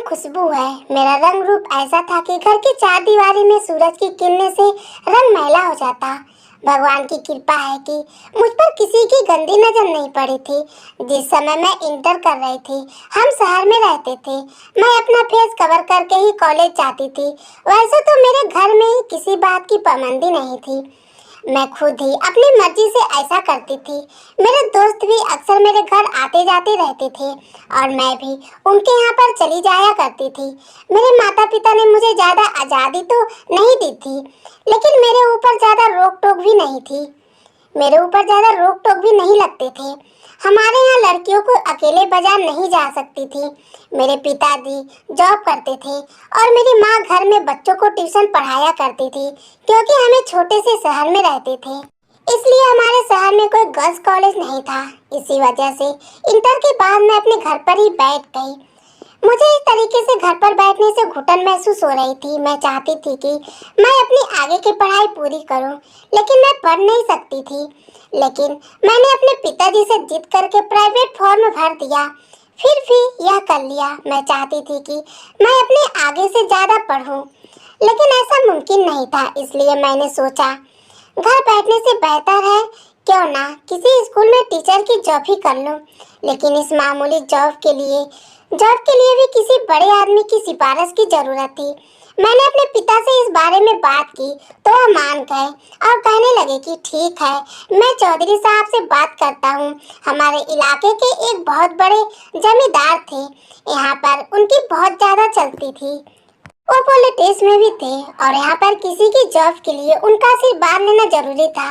खुशबू है। मेरा रंग रूप ऐसा था कि घर की चार दीवारी में सूरज की किरणें से रंग मैला हो जाता। भगवान की कृपा है कि मुझ पर किसी की गंदी नजर नहीं पड़ी थी। जिस समय मैं इंटर कर रही थी, हम शहर में रहते थे। मैं अपना फेस कवर करके ही कॉलेज जाती थी। वैसे तो मेरे घर में ही किसी बात की पाबंदी नहीं थी। मैं खुद ही अपनी मर्जी से ऐसा करती थी। मेरे दोस्त भी अक्सर मेरे घर आते जाते रहते थे और मैं भी उनके यहाँ पर चली जाया करती थी। मेरे माता पिता ने मुझे ज़्यादा आज़ादी तो नहीं दी थी, लेकिन मेरे ऊपर ज़्यादा रोक टोक भी नहीं थी। मेरे ऊपर ज़्यादा रोक टोक भी नहीं लगते थे। हमारे यहाँ लड़कियों को अकेले बाजार नहीं जा सकती थी। मेरे पिताजी जॉब करते थे और मेरी माँ घर में बच्चों को ट्यूशन पढ़ाया करती थी, क्योंकि हमें छोटे से शहर में रहते थे। इसलिए हमारे शहर में कोई गर्ल्स कॉलेज नहीं था। इसी वजह से इंटर के बाद मैं अपने घर पर ही बैठ गई। मुझे इस तरीके से घर पर बैठने से घुटन महसूस हो रही थी। मैं चाहती थी कि मैं अपनी आगे की पढ़ाई पूरी करूं, लेकिन मैं पढ़ नहीं सकती थी। लेकिन मैंने अपने पिताजी से जिद करके प्राइवेट फॉर्म भर दिया, फिर भी यह कर लिया। मैं चाहती थी कि मैं अपने आगे से ज़्यादा पढ़ूं, लेकिन ऐसा मुमकिन नहीं था। इसलिए मैंने सोचा घर बैठने से बेहतर है क्यों ना किसी स्कूल में टीचर की जॉब ही कर लूं। लेकिन इस मामूली जॉब के लिए भी किसी बड़े आदमी की सिफारिश की जरूरत थी। मैंने अपने पिता से इस बारे में बात की तो वह मान गए और कहने लगे कि ठीक है, मैं चौधरी साहब से बात करता हूँ। हमारे इलाके के एक बहुत बड़े जमींदार थे, यहाँ पर उनकी बहुत ज़्यादा चलती थी। वो पॉलिटिक्स में भी थे और यहाँ पर किसी की जॉब के लिए उनका आशीर्वाद लेना जरूरी था।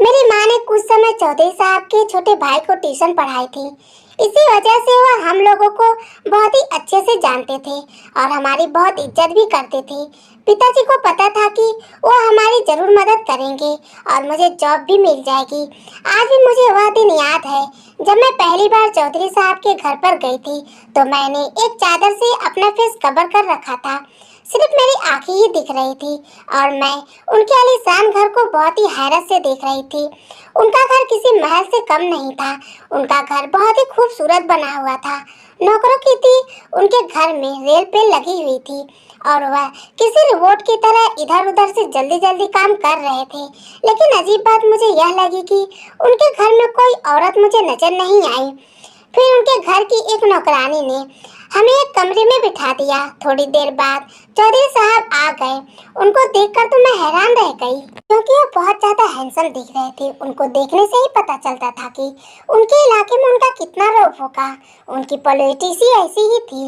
मेरी माँ ने कुछ समय चौधरी साहब के छोटे भाई को ट्यूशन पढ़ाई थी। इसी वजह से वह हम लोगों को बहुत ही अच्छे से जानते थे और हमारी बहुत इज्जत भी करते थे। पिताजी को पता था कि वो हमारी जरूर मदद करेंगे और मुझे जॉब भी मिल जाएगी। आज भी मुझे वह दिन याद है जब मैं पहली बार चौधरी साहब के घर पर गई थी, तो मैंने एक चादर से अपना फेस कवर कर रखा था। सिर्फ मेरी आंखें ही दिख रही थी और मैं उनके आलीशान घर को बहुत ही हैरत से देख रही थी। उनका घर किसी महल से कम नहीं था। उनका घर बहुत ही खूबसूरत बना हुआ था। नौकरों की थी उनके घर में रेल पे लगी हुई थी और वह किसी रोबोट की तरह इधर उधर से जल्दी जल्दी काम कर रहे थे। लेकिन अजीब बात मुझे यह लगी कि उनके घर में कोई औरत मुझे नजर नहीं आई। फिर उनके घर की एक नौकरानी ने हमें एक कमरे में बिठा दिया। थोड़ी देर बाद चौधरी साहब आ गए। उनको देखकर तो मैं हैरान रह गई, क्योंकि वो बहुत ज्यादा हैंडसम दिख रहे थे। उनको देखने से ही पता चलता था कि उनके इलाके में उनका कितना रौब होगा। उनकी पॉलिटिक्स ही ऐसी ही थी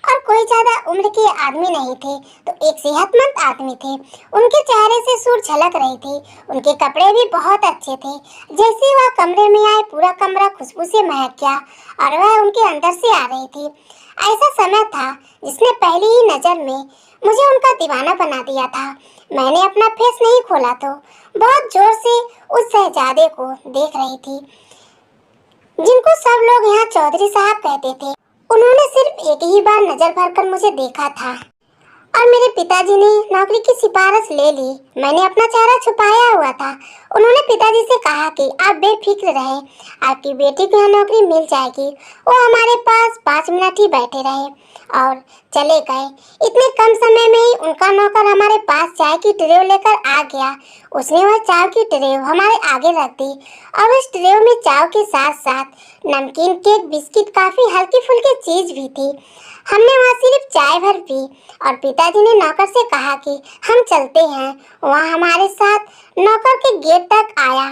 और कोई ज्यादा उम्र के आदमी नहीं थे, तो एक सेहतमंद आदमी थे। उनके चेहरे से सूर झलक रही थी। उनके कपड़े भी बहुत अच्छे थे। जैसे वह कमरे में आए, पूरा कमरा खुशबू से महक गया और वह उनके अंदर से आ रही थी। ऐसा समय था जिसने पहली ही नजर में मुझे उनका दीवाना बना दिया था। मैंने अपना फेस नहीं खोला तो बहुत जोर से उस शहजादे को देख रही थी, जिनको सब लोग यहाँ चौधरी साहब कहते थे। उन्होंने सिर्फ एक ही बार नजर भरकर मुझे देखा था और मेरे पिताजी ने नौकरी की सिफारिश ले ली। मैंने अपना चेहरा छुपाया हुआ था। उन्होंने पिताजी से कहा कि आप बेफिक्र रहें, आपकी बेटी को यहाँ नौकरी मिल जाएगी। वो हमारे पास 5 मिनट ही बैठे रहे और चले गए। इतने कम समय में ही उनका नौकर हमारे पास चाय की ट्रे लेकर आ गया। उसने वह चाय की ट्रे हमारे आगे रख दी और उस ट्रे में चाय के साथ साथ नमकीन, केक, बिस्किट, काफी हल्की फुल्की चीज भी थी। हमने वहाँ सिर्फ चाय भर पी और पिताजी ने नौकर से कहा कि हम चलते हैं। वहाँ हमारे साथ नौकर के गेट तक आया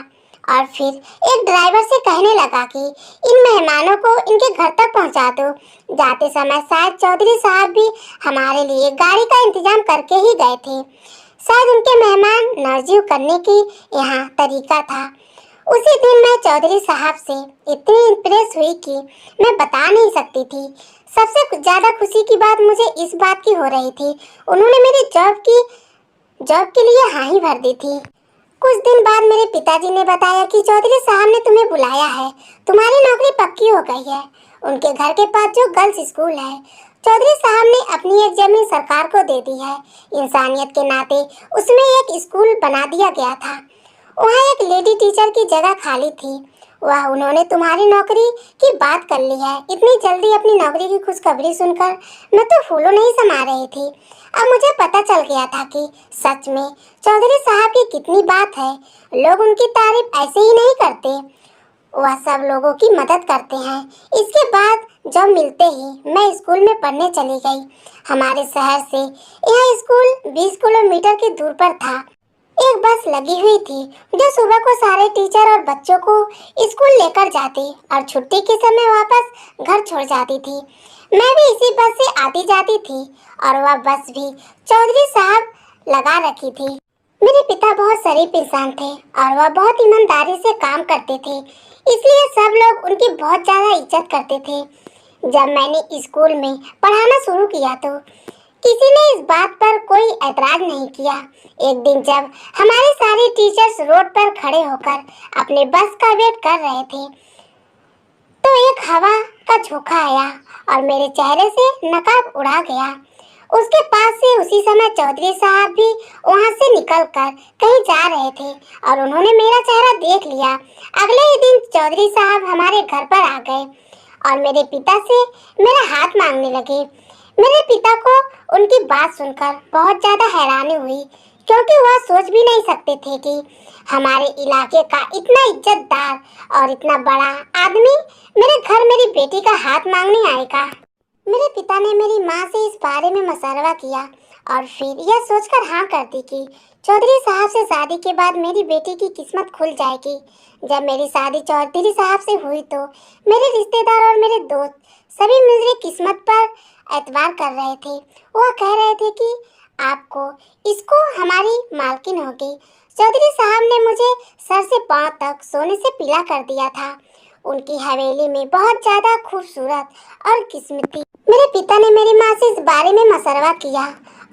और फिर एक ड्राइवर से कहने लगा कि इन मेहमानों को इनके घर तक पहुँचा दो। जाते समय शायद चौधरी साहब भी हमारे लिए गाड़ी का इंतजाम करके ही गए थे। शायद उनके मेहमान नवाजी करने की यहाँ तरीका था। उसी दिन मैं चौधरी साहब से इतनी इम्प्रेस हुई कि मैं बता नहीं सकती थी। सबसे ज्यादा खुशी की बात मुझे इस बात की हो रही थी, उन्होंने मेरी जॉब के लिए हाँ ही भर दी थी। कुछ दिन बाद मेरे पिताजी ने बताया कि चौधरी साहब ने तुम्हें बुलाया है, तुम्हारी नौकरी पक्की हो गई है। उनके घर के पास जो गर्ल्स स्कूल है, चौधरी साहब ने अपनी एक जमीन सरकार को दे दी है। इंसानियत के नाते उसमें एक स्कूल बना दिया गया था। वहाँ एक लेडी टीचर की जगह खाली थी। वाह, उन्होंने तुम्हारी नौकरी की बात कर ली है। इतनी जल्दी अपनी नौकरी की खुशखबरी सुनकर मैं तो फूलों नहीं समा रही थी। अब मुझे पता चल गया था कि सच में चौधरी साहब की कितनी बात है। लोग उनकी तारीफ ऐसे ही नहीं करते, वह सब लोगों की मदद करते हैं। इसके बाद जब मिलते ही मैं स्कूल में पढ़ने चली गई। हमारे शहर से यह स्कूल 20 किलोमीटर की दूर पर था। एक बस लगी हुई थी जो सुबह को सारे टीचर और बच्चों को स्कूल लेकर जाती और छुट्टी के समय वापस घर छोड़ जाती थी। मैं भी इसी बस से आती जाती थी और वह बस भी चौधरी साहब लगा रखी थी। मेरे पिता बहुत शरीफ इंसान थे और वह बहुत ईमानदारी से काम करते थे, इसलिए सब लोग उनकी बहुत ज़्यादा इज्जत करते थे। जब मैंने स्कूल में पढ़ाना शुरू किया तो किसी ने इस बात पर कोई ऐतराज नहीं किया। एक दिन जब हमारे सारे टीचर्स रोड पर खड़े होकर अपने बस का वेट कर रहे थे तो एक हवा का झोंका आया और मेरे चेहरे से नकाब उड़ा गया। उसके पास से उसी समय चौधरी साहब भी वहां से निकलकर कहीं जा रहे थे और उन्होंने मेरा चेहरा देख लिया। अगले ही दिन चौधरी साहब हमारे घर पर आ गए और मेरे पिता से मेरा हाथ मांगने लगे। मेरे पिता को उनकी बात सुनकर बहुत ज़्यादा हैरानी हुई, क्योंकि वह सोच भी नहीं सकते थे कि हमारे इलाके का इतना इज्जतदार और इतना बड़ा आदमी मेरे घर मेरी बेटी का हाथ मांगने आएगा। मेरे पिता ने मेरी माँ से इस बारे में मशवरा किया और फिर यह सोचकर हाँ कर दी कि चौधरी साहब से शादी के बाद मेरी बेटी की किस्मत खुल जाएगी। जब मेरी शादी चौधरी साहब से हुई तो मेरे रिश्तेदार और मेरे दोस्त सभी मेरी किस्मत पर एतबार कर रहे थे। वह कह रहे थे कि आपको इसको हमारी मालकिन होगी। चौधरी साहब ने मुझे सर से पांव तक सोने से पीला कर दिया था। उनकी हवेली में बहुत ज़्यादा खूबसूरत और किस्मती। मेरे पिता ने मेरी माँ से इस बारे में मशवरा किया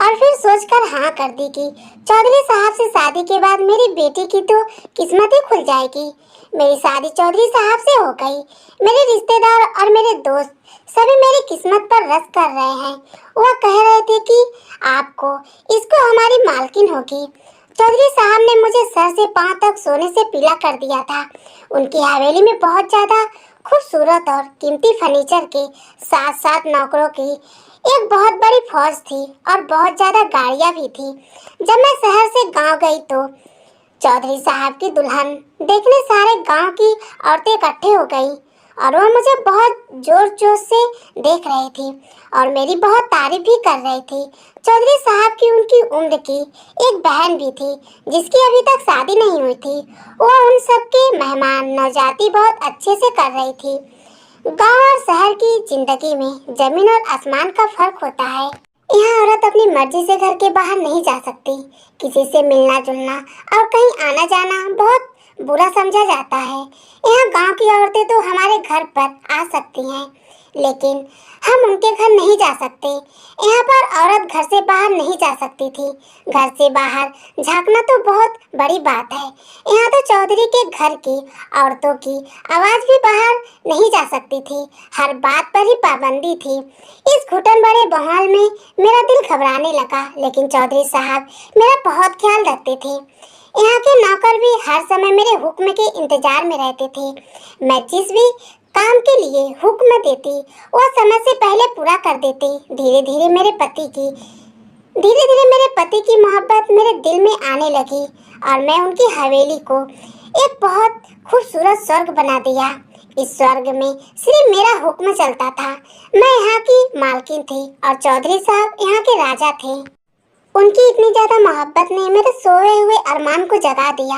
और फिर सोचकर हाँ कर दी कि चौधरी साहब से शादी के बाद मेरी बेटी की तो किस्मत ही खुल जाएगी। मेरी शादी चौधरी साहब से हो गई। मेरे रिश्तेदार और मेरे दोस्त सभी मेरी किस्मत पर रस कर रहे हैं। वह कह रहे थे कि आपको इसको हमारी मालकिन होगी। चौधरी साहब ने मुझे सर से पांव तक सोने से पीला कर दिया था। उनकी हवेली में बहुत ज़्यादा खूबसूरत और कीमती फर्नीचर के साथ साथ नौकरों की एक बहुत बड़ी फौज थी और बहुत ज़्यादा गाड़ियाँ भी थी। जब मैं शहर से गांव गई तो चौधरी साहब की दुल्हन देखने सारे गांव की औरतें इकट्ठे हो गई और वह मुझे बहुत जोर जोर से देख रही थी और मेरी बहुत तारीफ भी कर रही थी। चौधरी साहब की उनकी उम्र की एक बहन भी थी जिसकी अभी तक शादी नहीं हुई थी। वह उन सब के मेहमान नौजाती बहुत अच्छे से कर रही थी। गांव और शहर की जिंदगी में जमीन और आसमान का फर्क होता है। यहाँ औरत अपनी मर्जी से घर के बाहर नहीं जा सकती। किसी से मिलना जुलना और कहीं आना जाना बहुत बुरा समझा जाता है। यहाँ गांव की औरतें तो हमारे घर पर आ सकती हैं, लेकिन हम उनके घर नहीं जा सकते। यहाँ पर औरत घर से बाहर नहीं जा सकती थी। घर से बाहर झांकना तो बहुत बड़ी बात है। यहाँ तो चौधरी के घर की औरतों की आवाज़ भी बाहर नहीं जा सकती थी। हर बात पर ही पाबंदी थी। इस घुटन भरे माहौल में मेरा दिल घबराने लगा, लेकिन चौधरी साहब मेरा बहुत ख्याल रखते थे। यहाँ के नौकर भी हर समय मेरे हुक्म के इंतजार में रहते थे। मैं जिस भी काम के लिए हुक्म देती वह समय से पहले पूरा कर देते। धीरे धीरे मेरे पति की मोहब्बत मेरे दिल में आने लगी और मैं उनकी हवेली को एक बहुत खूबसूरत स्वर्ग बना दिया। इस स्वर्ग में सिर्फ मेरा हुक्म चलता था। मैं यहाँ की मालकिन थी और चौधरी साहब यहाँ के राजा थे। उनकी इतनी ज़्यादा मोहब्बत ने मेरे सोए हुए अरमान को जगा दिया।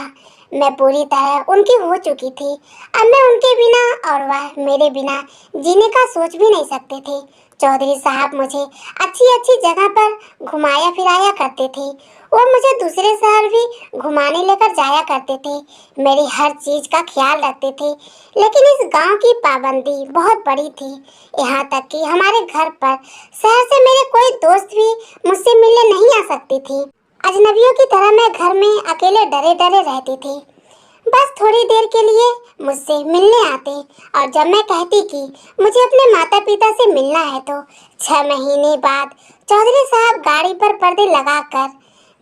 मैं पूरी तरह उनकी हो चुकी थी। अब मैं उनके बिना और वह मेरे बिना जीने का सोच भी नहीं सकते थे। चौधरी साहब मुझे अच्छी अच्छी जगह पर घुमाया फिराया करते थे। वो मुझे दूसरे शहर भी घुमाने लेकर जाया करते थे। मेरी हर चीज़ का ख्याल रखते थे। लेकिन इस गांव की पाबंदी बहुत बड़ी थी। यहाँ तक कि हमारे घर पर शहर से मेरे कोई दोस्त भी मुझसे मिलने नहीं आ सकती थी। अजनबियों की तरह मैं घर में अकेले डरे डरे रहती थी। बस थोड़ी देर के लिए मुझसे मिलने आते और जब मैं कहती कि मुझे अपने माता पिता से मिलना है तो 6 महीने बाद चौधरी साहब गाड़ी पर पर्दे लगाकर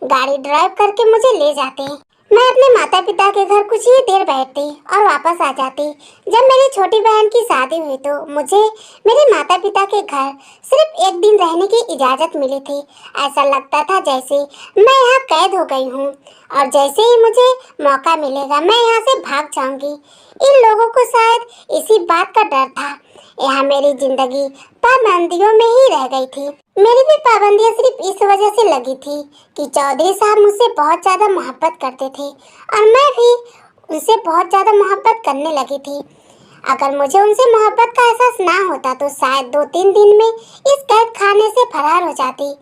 गाड़ी ड्राइव करके मुझे ले जाते। मैं अपने माता पिता के घर कुछ ही देर बैठती और वापस आ जाती। जब मेरी छोटी बहन की शादी हुई तो मुझे मेरे माता पिता के घर सिर्फ एक दिन रहने की इजाज़त मिली थी। ऐसा लगता था जैसे मैं यहाँ कैद हो गई हूँ और जैसे ही मुझे मौका मिलेगा मैं यहाँ से भाग जाऊंगी। इन लोगों को शायद इसी बात का डर था। यहाँ मेरी जिंदगी पाबंदियों में ही रह गई थी। मेरी भी पाबंदियां सिर्फ इस वजह से लगी थी कि चौधरी साहब मुझसे बहुत ज़्यादा मोहब्बत करते थे और मैं भी उनसे बहुत ज़्यादा मोहब्बत करने लगी थी। अगर मुझे उनसे मोहब्बत का एहसास ना होता तो शायद 2-3 दिन में इस कैद खाने से फरार हो जाती,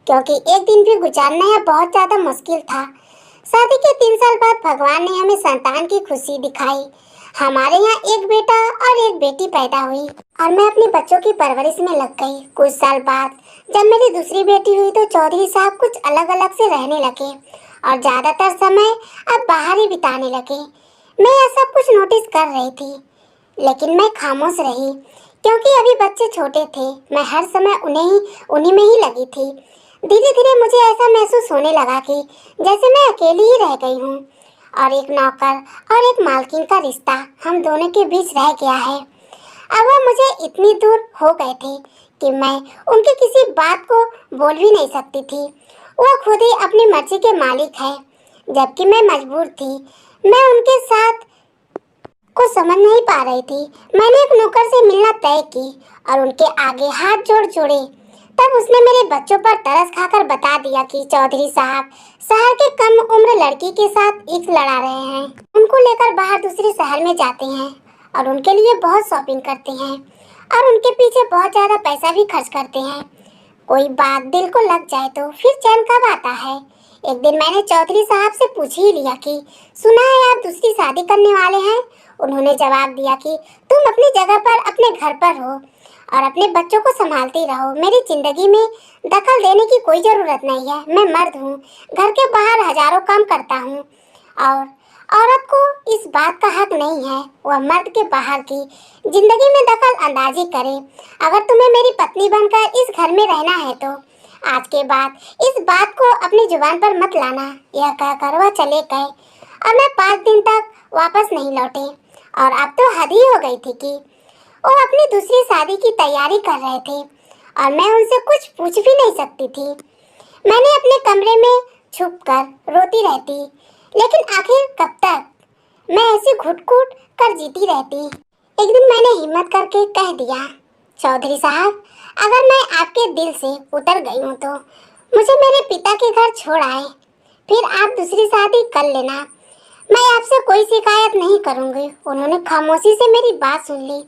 क्योंकि एक दिन भी गुजारना यहाँ बहुत ज़्यादा मुश्किल था। शादी के 3 साल बाद भगवान ने हमें संतान की खुशी दिखाई। हमारे यहाँ एक बेटा और एक बेटी पैदा हुई और मैं अपने बच्चों की परवरिश में लग गई। कुछ साल बाद जब मेरी दूसरी बेटी हुई तो चौधरी साहब कुछ अलग अलग से रहने लगे और ज़्यादातर समय अब बाहर ही बिताने लगे। मैं यह सब कुछ नोटिस कर रही थी, लेकिन मैं खामोश रही क्योंकि अभी बच्चे छोटे थे। मैं हर समय उन्हीं में ही लगी थी। धीरे धीरे मुझे ऐसा महसूस होने लगा कि जैसे मैं अकेली ही रह गई हूँ और एक नौकर और एक मालकिन का रिश्ता हम दोनों के बीच रह गया है। अब वो मुझे इतनी दूर हो गए थे कि मैं उनकी किसी बात को बोल भी नहीं सकती थी। वो खुद ही अपनी मर्जी के मालिक है, जबकि मैं मजबूर थी। मैं उनके साथ को समझ नहीं पा रही थी। मैंने एक नौकर से मिलना तय की और उनके आगे हाथ जोड़े। तब उसने मेरे बच्चों पर तरस खाकर बता दिया कि चौधरी साहब शहर के कम उम्र लड़की के साथ इश्क लड़ा रहे हैं। उनको लेकर बाहर दूसरे शहर में जाते हैं और उनके लिए बहुत शॉपिंग करते हैं और उनके पीछे बहुत ज़्यादा पैसा भी खर्च करते हैं। कोई बात दिल को लग जाए तो फिर चैन कब आता है। एक दिन मैंने चौधरी साहब से पूछ ही लिया कि सुना है आप दूसरी शादी करने वाले हैं। उन्होंने जवाब दिया कि तुम अपनी जगह पर अपने घर पर हो और अपने बच्चों को संभालती रहो। मेरी जिंदगी में दखल देने की कोई ज़रूरत नहीं है। मैं मर्द हूँ, घर के बाहर हजारों काम करता हूँ और औरत को इस बात का हक नहीं है वह मर्द के बाहर की जिंदगी में दखल अंदाजी करे। अगर तुम्हें मेरी पत्नी बनकर इस घर में रहना है तो आज के बाद इस बात को अपनी जुबान पर मत लाना। यह कहकर वह चले गए और मैं 5 दिन तक वापस नहीं लौटे और अब तो हद ही हो गई थी कि वो अपनी दूसरी शादी की तैयारी कर रहे थे और मैं उनसे कुछ पूछ भी नहीं सकती थी। मैंने अपने कमरे में छुपकर रोती रहती, लेकिन आखिर कब तक मैं ऐसी घुट-घुट कर जीती रहती। एक दिन मैंने हिम्मत करके कह दिया, चौधरी साहब अगर मैं आपके दिल से उतर गई हूँ तो मुझे मेरे पिता के घर छोड़ आए, फिर आप दूसरी शादी कर लेना। मैं आपसे कोई शिकायत नहीं करूँगी। उन्होंने खामोशी से मेरी बात सुन ली,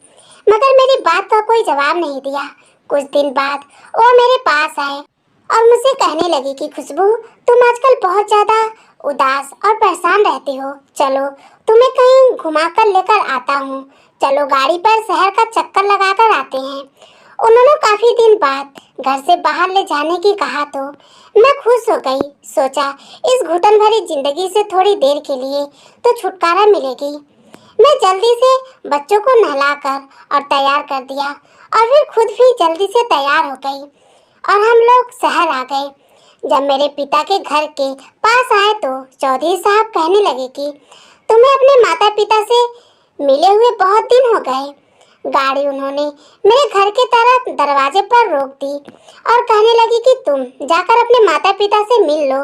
मगर मेरी बात का कोई जवाब नहीं दिया। कुछ दिन बाद वो मेरे पास आए और मुझसे कहने लगी कि खुशबू तुम आजकल बहुत ज़्यादा उदास और परेशान रहती हो। चलो तुम्हें कहीं घुमा कर लेकर आता हूँ। चलो गाड़ी पर शहर का चक्कर लगा कर आते हैं। उन्होंने काफ़ी दिन बाद घर से बाहर ले जाने की कहा तो मैं खुश हो गई। सोचा इस घुटन भरी जिंदगी से थोड़ी देर के लिए तो छुटकारा मिलेगी। मैं जल्दी से बच्चों को नहलाकर और तैयार कर दिया और फिर खुद भी जल्दी से तैयार हो गई और हम लोग शहर आ गए। जब मेरे पिता के घर के पास आए तो चौधरी साहब कहने लगे कि तुम्हें अपने माता पिता से मिले हुए बहुत दिन हो गए। गाड़ी उन्होंने मेरे घर के तरफ दरवाजे पर रोक दी और कहने लगी कि तुम जाकर अपने माता पिता से मिल लो,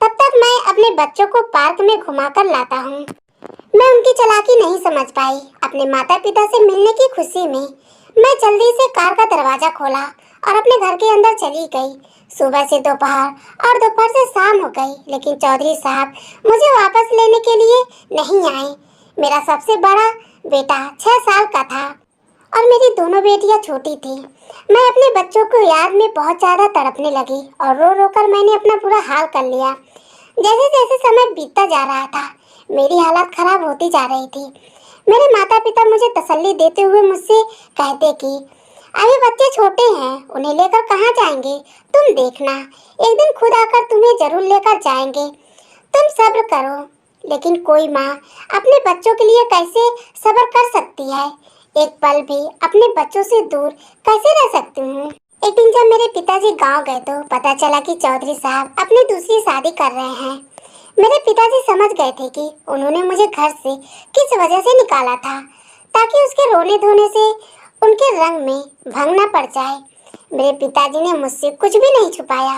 तब तक मैं अपने बच्चों को पार्क में घुमाकर लाता हूँ। मैं उनकी चालाकी नहीं समझ पाई। अपने माता पिता से मिलने की खुशी में मैं जल्दी से कार का दरवाजा खोला और अपने घर के अंदर चली गई। सुबह से दोपहर और दोपहर से शाम हो गई, लेकिन चौधरी साहब मुझे वापस लेने के लिए नहीं आए। मेरा सबसे बड़ा बेटा 6 साल का था और मेरी दोनों बेटियां छोटी थी। मैं अपने बच्चों को याद में बहुत ज़्यादा तड़पने लगी और रो रो कर मैंने अपना पूरा हाल कर लिया। जैसे जैसे समय बीतता जा रहा था मेरी हालत खराब होती जा रही थी। मेरे माता पिता मुझे तसल्ली देते हुए मुझसे कहते कि अभी बच्चे छोटे हैं, उन्हें लेकर कहाँ जाएंगे, तुम देखना एक दिन खुद आकर तुम्हें जरूर लेकर जाएंगे, तुम सब्र करो। लेकिन कोई माँ अपने बच्चों के लिए कैसे सब्र कर सकती है? एक पल भी अपने बच्चों से दूर कैसे रह सकती हूँ? एक दिन जब मेरे पिताजी गांव गए तो पता चला कि चौधरी साहब अपनी दूसरी शादी कर रहे हैं। मेरे पिताजी समझ गए थे कि उन्होंने मुझे घर से किस वजह से निकाला था, ताकि उसके रोने धोने से उनके रंग में भंग न पड़ जाए। मेरे पिताजी ने मुझसे कुछ भी नहीं छुपाया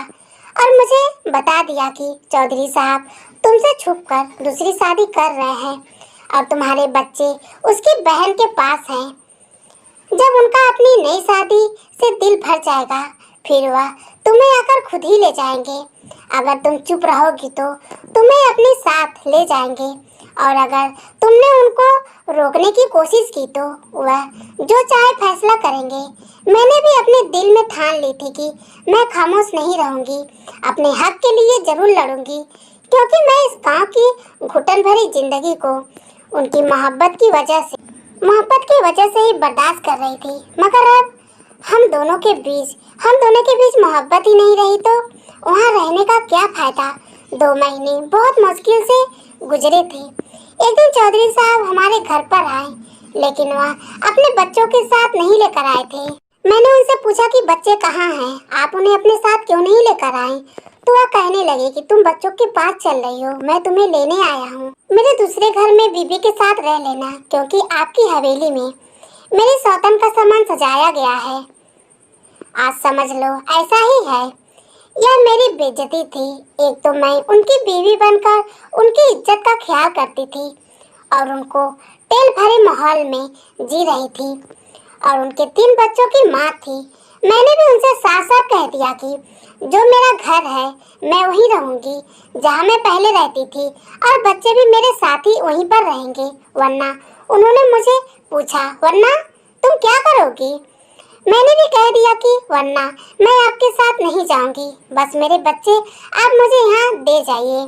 और मुझे बता दिया कि चौधरी साहब तुमसे छुपकर दूसरी शादी कर रहे हैं और तुम्हारे बच्चे उसकी बहन के पास हैं। जब उनका अपनी नई शादी से दिल भर जाएगा, फिर वह तुम्हें आकर खुद ही ले जाएंगे। अगर तुम चुप रहोगी तो तुम्हें अपने साथ ले जाएंगे, और अगर तुमने उनको रोकने की कोशिश की तो वह जो चाहे फैसला करेंगे। मैंने भी अपने दिल में ठान ली थी कि मैं खामोश नहीं रहूंगी, अपने हक के लिए जरूर लड़ूंगी, क्योंकि मैं इस गांव की घुटन भरी जिंदगी को उनकी मोहब्बत की वजह से ही बर्दाश्त कर रही थी। मगर अब हम दोनों के बीच मोहब्बत ही नहीं रही तो वहाँ रहने का क्या फायदा। 2 महीने बहुत मुश्किल से गुजरे थे। एक दिन चौधरी साहब हमारे घर पर आए, लेकिन वह अपने बच्चों के साथ नहीं लेकर आए थे। मैंने उनसे पूछा कि बच्चे कहाँ हैं, आप उन्हें अपने साथ क्यों नहीं लेकर आए? तो वह कहने लगे कि तुम बच्चों के पास चल रही हो, मैं तुम्हें लेने आया हूँ। मेरे दूसरे घर में बीबी के साथ रह लेना, क्योंकि आपकी हवेली में मेरी सौतन का सामान सजाया गया है। आज समझ लो ऐसा ही है। यह मेरी बेइज्जती थी। एक तो मैं उनकी बीवी बनकर उनकी इज्जत का ख्याल करती थी और उनको तेल भरे माहौल में जी रही थी, और उनके 3 बच्चों की माँ थी। मैंने भी उनसे साफ साफ कह दिया कि जो मेरा घर है मैं वहीं रहूंगी जहाँ मैं पहले रहती थी, और बच्चे भी मेरे साथ ही वहीं पर रहेंगे। वरना उन्होंने मुझे पूछा, वरना तुम क्या करोगी? मैंने भी कह दिया कि वरना मैं आपके साथ नहीं जाऊंगी, बस मेरे बच्चे आप मुझे यहाँ दे जाइए।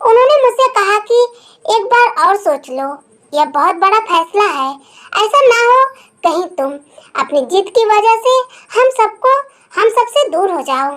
उन्होंने मुझसे कहा कि एक बार और सोच लो, यह बहुत बड़ा फैसला है। ऐसा ना हो कहीं तुम अपनी जिद की वजह से हम सबसे दूर हो जाओ।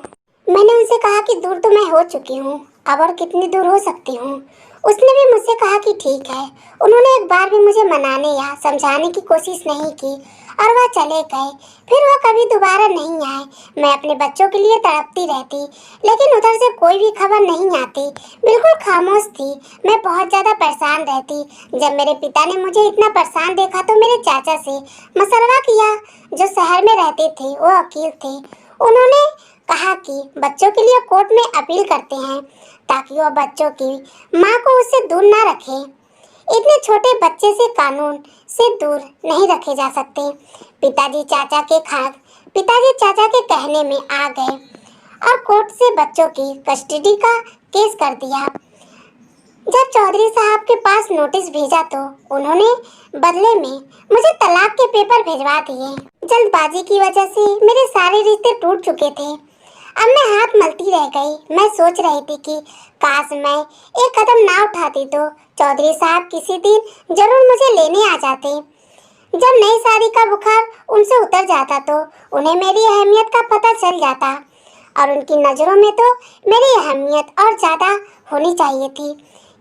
मैंने उनसे कहा कि दूर तो मैं हो चुकी हूँ, अब और कितनी दूर हो सकती हूँ। उसने भी मुझसे कहा कि ठीक है। उन्होंने एक बार भी मुझे मनाने या समझाने की कोशिश नहीं की और वह चले गए। फिर वह कभी दोबारा नहीं आए। मैं अपने बच्चों के लिए तड़पती रहती, लेकिन उधर से कोई भी खबर नहीं आती। बिल्कुल खामोश थी। मैं बहुत ज़्यादा परेशान रहती। जब मेरे पिता ने मुझे इतना परेशान देखा तो मेरे चाचा से मशवरा किया, जो शहर में रहते थे, वो वकील थे। उन्होंने कहा कि बच्चों के लिए कोर्ट में अपील करते हैं, ताकि वह बच्चों की माँ को उससे दूर ना रखे। इतने छोटे बच्चे से कानून से दूर नहीं रखे जा सकते। पिताजी चाचा के कहने में आ गए और कोर्ट से बच्चों की कस्टडी का केस कर दिया। जब चौधरी साहब के पास नोटिस भेजा तो उन्होंने बदले में मुझे तलाक के पेपर भिजवा दिए। जल्दबाजी की वजह से मेरे सारे रिश्ते टूट चुके थे। अब मैं हाथ मलती रह गई। मैं सोच रही थी कि काश मैं एक कदम ना उठाती तो चौधरी साहब किसी दिन जरूर मुझे लेने आ जाते। जब नई शादी का बुखार उनसे उतर जाता तो उन्हें मेरी अहमियत का पता चल जाता, और उनकी नज़रों में तो मेरी अहमियत और ज़्यादा होनी चाहिए थी,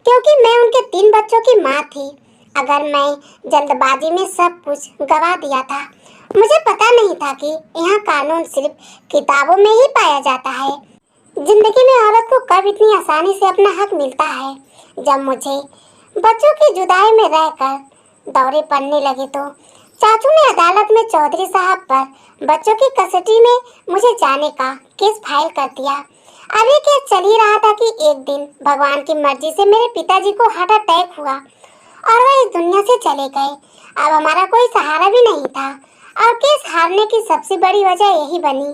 क्योंकि मैं उनके 3 बच्चों की माँ थी। अगर मैं जल्दबाजी में सब कुछ गवा दिया था। मुझे पता नहीं था कि यहाँ कानून सिर्फ किताबों में ही पाया जाता है। जिंदगी में औरत को कब इतनी आसानी से अपना हक मिलता है। जब मुझे बच्चों की जुदाई में रहकर दौरे पड़ने लगे तो चाचू ने अदालत में चौधरी साहब पर बच्चों की कस्टडी में मुझे जाने का केस फाइल कर दिया। अब ये केस चल ही रहा था कि एक दिन भगवान की मर्जी से मेरे पिताजी को हार्ट अटैक हुआ और वह इस दुनिया से चले गए। अब हमारा कोई सहारा भी नहीं था, और केस हारने की सबसे बड़ी वजह यही बनी।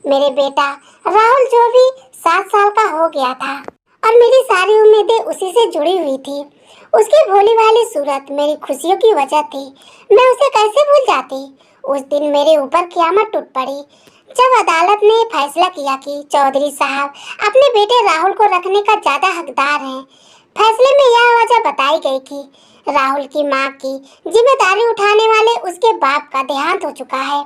मेरे बेटा राहुल, जो भी 7 साल का हो गया था, और मेरी सारी उम्मीदें उसी से जुड़ी हुई थी। उसकी भोली भाली सूरत मेरी खुशियों की वजह थी। मैं उसे कैसे भूल जाती। उस दिन मेरे ऊपर क़यामत टूट पड़ी जब अदालत ने फैसला किया कि चौधरी साहब अपने बेटे राहुल को रखने का ज़्यादा हकदार हैं। फैसले में यह वजह बताई गई कि राहुल की मां की जिम्मेदारी उठाने वाले उसके बाप का देहांत हो चुका है,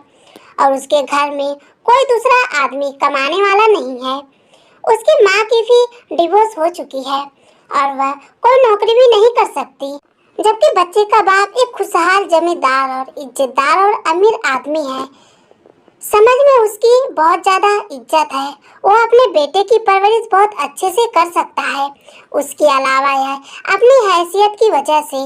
और उसके घर में कोई दूसरा आदमी कमाने वाला नहीं है। उसकी मां की भी डिवोर्स हो चुकी है और वह कोई नौकरी भी नहीं कर सकती, जबकि बच्चे का बाप एक खुशहाल जमींदार और इज्जतदार और अमीर आदमी है। समाज में उसकी बहुत ज़्यादा इज्जत है। वो अपने बेटे की परवरिश बहुत अच्छे से कर सकता है। उसके अलावा यह अपनी हैसियत की वजह से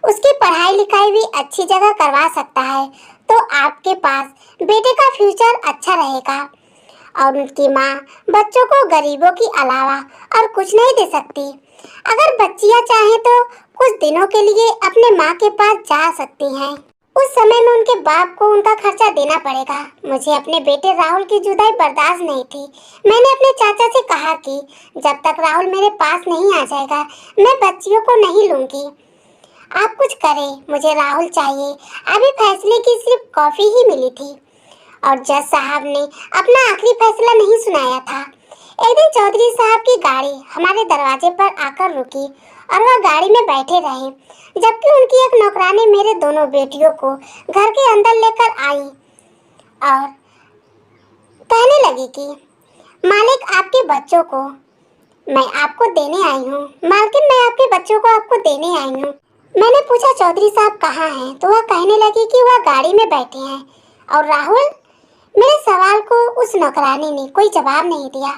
उसकी पढ़ाई लिखाई भी अच्छी जगह करवा सकता है। तो आपके पास बेटे का फ्यूचर अच्छा रहेगा। और उनकी माँ बच्चों को गरीबों के अलावा और कुछ नहीं दे सकती। अगर बच्चियाँ चाहें तो कुछ दिनों के लिए अपने माँ के पास जा सकती हैं। उस समय में उनके बाप को उनका खर्चा देना पड़ेगा। मुझे अपने बेटे राहुल की जुदाई बर्दाश्त नहीं थी। मैंने अपने चाचा से कहा कि जब तक राहुल मेरे पास नहीं आ जाएगा मैं बच्चियों को नहीं लूंगी। आप कुछ करें, मुझे राहुल चाहिए। अभी फैसले की सिर्फ कॉफी ही मिली थी और जज साहब ने अपना आखिरी फैसला नहीं सुनाया था। एक दिन चौधरी साहब की गाड़ी हमारे दरवाजे पर आकर रुकी और वह गाड़ी में बैठे रहे, जबकि उनकी एक नौकरानी मेरे दोनों बेटियों को घर के अंदर लेकर आई और कहने लगी कि मालिक आपके बच्चों को मैं आपको देने आई हूँ। मालकिन मैं आपके बच्चों को आपको देने आई हूँ। मैंने पूछा चौधरी साहब कहाँ हैं, तो वह कहने लगी कि वह गाड़ी में बैठे हैं। और राहुल? मेरे सवाल को उस नौकरानी ने कोई जवाब नहीं दिया।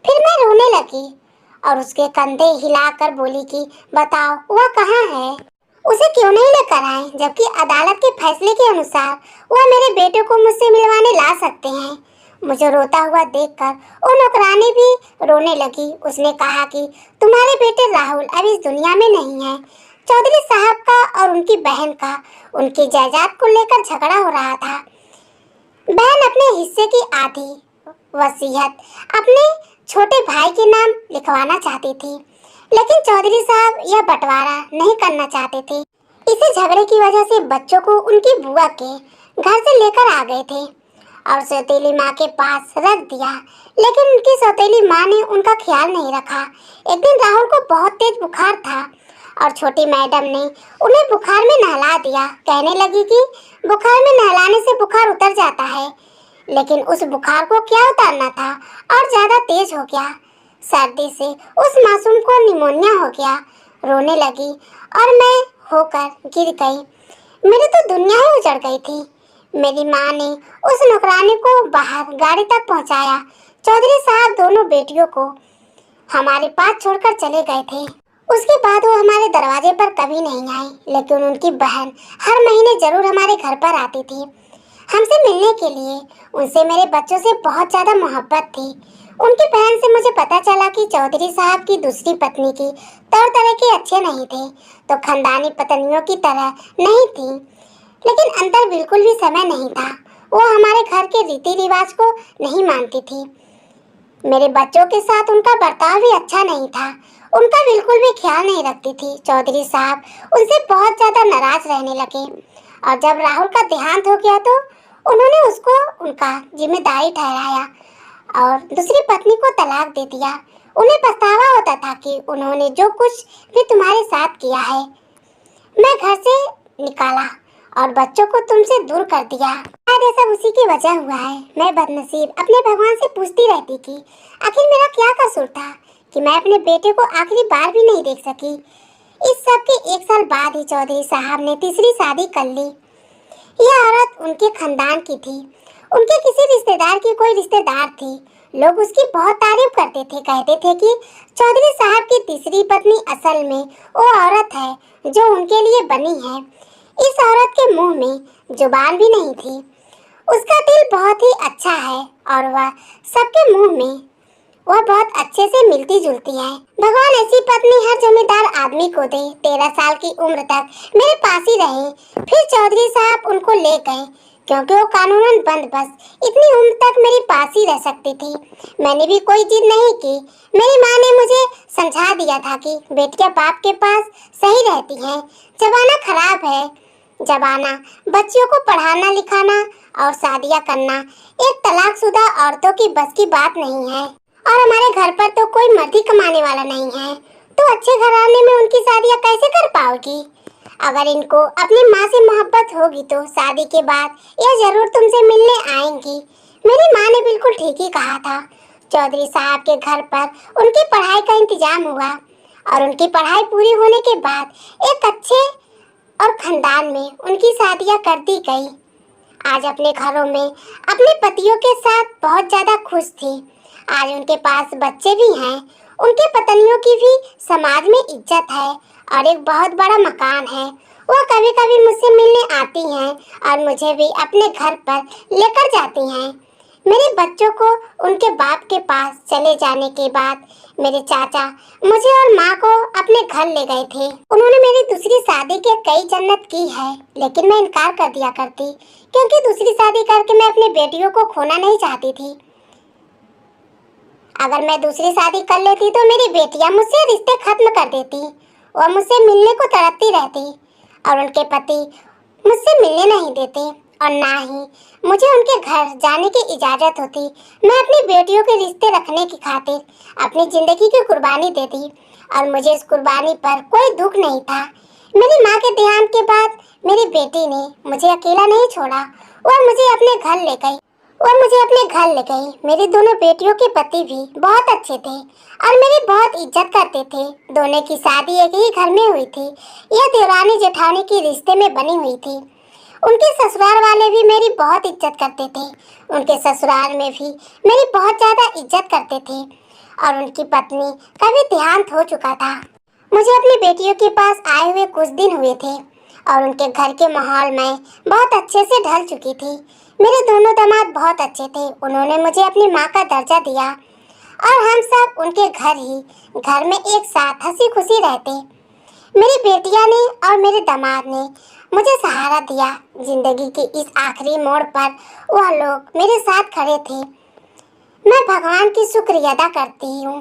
फिर मैं रोने लगी और उसके कंधे हिलाकर बोली कि बताओ वह कहाँ है, उसे क्यों नहीं लेकर आए, जबकि अदालत के फैसले के अनुसार वह मेरे बेटे को मुझसे मिलवाने ला सकते हैं। मुझे रोता हुआ देखकर वो नौकरानी भी रोने लगी। उसने कहा कि तुम्हारे बेटे राहुल अब इस दुनिया में नहीं है। चौधरी साहब का और उनकी बहन का उनकी जायदाद को लेकर झगड़ा हो रहा था। बहन अपने हिस्से की आधी वसीयत अपने छोटे भाई के नाम लिखवाना चाहती थी, लेकिन चौधरी साहब यह बंटवारा नहीं करना चाहते थे। इसी झगड़े की वजह से बच्चों को उनकी बुआ के घर से लेकर आ गए थे और सौतेली माँ के पास रख दिया, लेकिन उनकी सौतेली माँ ने उनका ख्याल नहीं रखा। एक दिन राहुल को बहुत तेज बुखार था और छोटी मैडम ने उन्हें बुखार में नहला दिया। कहने लगी कि बुखार में नहलाने से बुखार उतर जाता है, लेकिन उस बुखार को क्या उतारना था और ज़्यादा तेज हो गया। सर्दी से उस मासूम को निमोनिया हो गया। रोने लगी और मैं होकर गिर गई। मेरी तो दुनिया ही उजड़ गई थी। मेरी माँ ने उस नौकरानी को बाहर गाड़ी तक पहुँचाया। चौधरी साहब दोनों बेटियों को हमारे पास छोड़कर चले गए थे। उसके बाद वो हमारे दरवाजे पर कभी नहीं आई, लेकिन उनकी बहन हर महीने जरूर हमारे घर पर आती थी हमसे मिलने के लिए। उनसे मेरे बच्चों से बहुत ज़्यादा मोहब्बत थी। उनकी बहन से मुझे पता चला कि चौधरी साहब की दूसरी पत्नी की तौर तरीके अच्छे नहीं थे, तो खानदानी पत्नियों की तरह नहीं थी, लेकिन अंतर बिल्कुल भी समय नहीं था। वो हमारे घर के रीति रिवाज को नहीं मानती थी। मेरे बच्चों के साथ उनका बर्ताव भी अच्छा नहीं था। उनका बिल्कुल भी ख्याल नहीं रखती थी। चौधरी साहब उनसे बहुत ज़्यादा नाराज रहने लगे और जब राहुल का देहांत हो गया तो उन्होंने उसको उनका जिम्मेदारी ठहराया और दूसरी पत्नी को तलाक दे दिया। उन्हें पछतावा होता था कि उन्होंने जो कुछ भी तुम्हारे साथ किया है। मैं घर से निकाला और बच्चों को तुमसे दूर कर दिया। शायद ये सब उसी की वजह हुआ है। मैं बदनसीब अपने भगवान से पूछती रहती कि आखिर मेरा क्या कसूर था कि मैं अपने बेटे को आखिरी बार भी नहीं देख सकी। इस सब के 1 साल बाद ही चौधरी साहब ने तीसरी शादी कर ली। यह औरत उनके खानदान की थी। उनके किसी रिश्तेदार की कोई रिश्तेदार थी। लोग उसकी बहुत तारीफ करते थे, कहते थे कि चौधरी साहब की तीसरी पत्नी असल में वो औरत है जो उनके लिए बनी है। इस औरत के मुंह में जुबान भी नहीं थी। उसका दिल बहुत ही अच्छा है और वह सबके मुंह में वह बहुत अच्छे से मिलती जुलती है। भगवान ऐसी पत्नी हर जमींदार आदमी को दे। 13 साल की उम्र तक मेरे पास ही रहे। फिर चौधरी साहब उनको ले गए क्योंकि वो कानूनन बंद बस इतनी उम्र तक मेरे पास ही रह सकती थी। मैंने भी कोई जिद नहीं की। मेरी माँ ने मुझे समझा दिया था कि बेटियां बाप के पास सही रहती हैं। जमाना खराब है। जमाना बच्चियों को पढ़ाना लिखाना और शादियाँ करना एक तलाकशुदा औरतों की बस की बात नहीं है। और हमारे घर पर तो कोई मर्द ही कमाने वाला नहीं है, तो अच्छे घराने में उनकी शादियाँ कैसे कर पाओगी? अगर इनको अपनी माँ से मोहब्बत होगी तो शादी के बाद यह जरूर तुमसे मिलने आएंगी। मेरी माँ ने बिल्कुल ठीक ही कहा था। चौधरी साहब के घर पर उनकी पढ़ाई का इंतजाम हुआ और उनकी पढ़ाई पूरी होने के बाद एक अच्छे और खानदान में उनकी शादियाँ कर दी गई। आज अपने घरों में अपने पतियों के साथ बहुत ज़्यादा खुश थी। आज उनके पास बच्चे भी हैं, उनके पत्नियों की भी समाज में इज्जत है और एक बहुत बड़ा मकान है। वह कभी कभी मुझसे मिलने आती हैं और मुझे भी अपने घर पर लेकर जाती हैं। मेरे बच्चों को उनके बाप के पास चले जाने के बाद मेरे चाचा मुझे और माँ को अपने घर ले गए थे। उन्होंने मेरी दूसरी शादी के कई जन्नत की है, लेकिन मैं इनकार कर दिया करती क्योंकि दूसरी शादी करके मैं अपनी बेटियों को खोना नहीं चाहती थी। अगर मैं दूसरी शादी कर लेती तो मेरी बेटियां मुझसे रिश्ते खत्म कर देती और मुझसे मिलने को तड़पती रहती और उनके पति मुझसे मिलने नहीं देते और ना ही मुझे उनके घर जाने की इजाज़त होती। मैं अपनी बेटियों के रिश्ते रखने की खातिर अपनी ज़िंदगी की कुर्बानी देती और मुझे इस कुर्बानी पर कोई दुख नहीं था। मेरी माँ के देहांत के बाद मेरी बेटी ने मुझे अकेला नहीं छोड़ा और मुझे अपने घर ले गई। मेरी दोनों बेटियों के पति भी बहुत अच्छे थे और मेरी बहुत इज्जत करते थे। दोनों की शादी एक ही घर में हुई थी। यह देवरानी जेठानी के रिश्ते में बनी हुई थी। उनके ससुराल वाले भी मेरी बहुत इज्जत करते थे। उनके ससुराल में भी मेरी बहुत ज़्यादा इज्जत करते थे और उनकी पत्नी का भी देहांत हो चुका था। मुझे अपनी बेटियों के पास आए हुए कुछ दिन हुए थे और उनके घर के माहौल में बहुत अच्छे से ढल चुकी थी। मेरे दोनों दामाद बहुत अच्छे थे। उन्होंने मुझे अपनी माँ का दर्जा दिया और हम सब उनके घर में एक साथ हंसी खुशी रहते। मेरी बेटियां ने और मेरे दामाद ने मुझे सहारा दिया। जिंदगी के इस आखिरी मोड़ पर वह लोग मेरे साथ खड़े थे। मैं भगवान की शुक्रिया अदा करती हूँ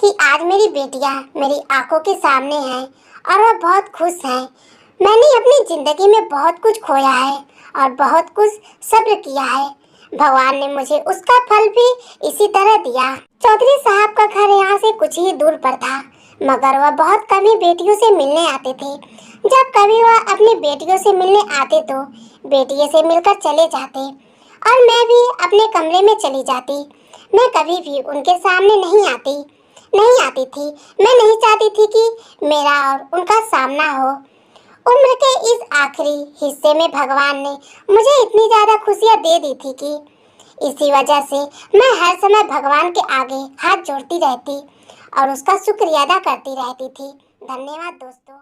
कि आज मेरी बेटियां मेरी आंखों के सामने हैं और वह बहुत खुश हैं। मैंने अपनी जिंदगी में बहुत कुछ खोया है और बहुत कुछ सब्र किया है। भगवान ने मुझे उसका फल भी इसी तरह दिया। चौधरी साहब का घर यहाँ से कुछ ही दूर पर था, मगर वह बहुत कम ही बेटियों से मिलने आते थे। जब कभी वह अपनी बेटियों से मिलने आते तो बेटियों से मिलकर चले जाते और मैं भी अपने कमरे में चली जाती। मैं कभी भी उनके सामने नहीं आती थी। मैं नहीं चाहती थी कि मेरा और उनका सामना हो। उम्र के इस आखिरी हिस्से में भगवान ने मुझे इतनी ज़्यादा खुशियाँ दे दी थी कि इसी वजह से मैं हर समय भगवान के आगे हाथ जोड़ती रहती और उसका शुक्रिया अदा करती रहती थी। धन्यवाद दोस्तों।